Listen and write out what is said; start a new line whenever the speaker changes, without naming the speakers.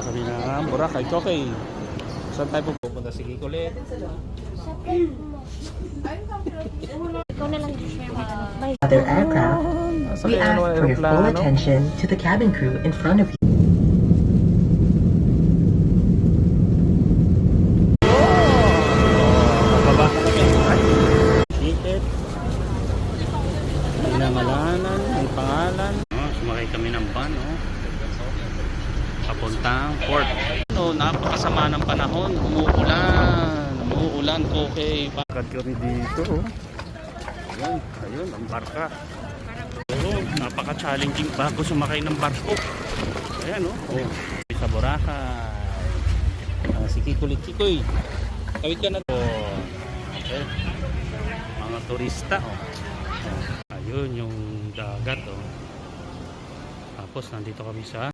kami ng Boracay. Okay. Saan tayo pupunta? Sige ulit.
Ikaw na lang share mo.
Other aircraft, we ask for your full attention to the cabin crew in front of you.
Ticket. Pinangalanan, may pangalan. Sumakay kami ng van, papuntang port. Napakasama ng panahon. Umuulan ko kay bakit kami dito. Ayun, ang barka. Napaka-challenging bago sumakay ng barko. Ayan, sa Boracay. Si Kikoy. Tawid ka na to. Okay. Mga turista, ayun yung dagat, tapos nandito kami sa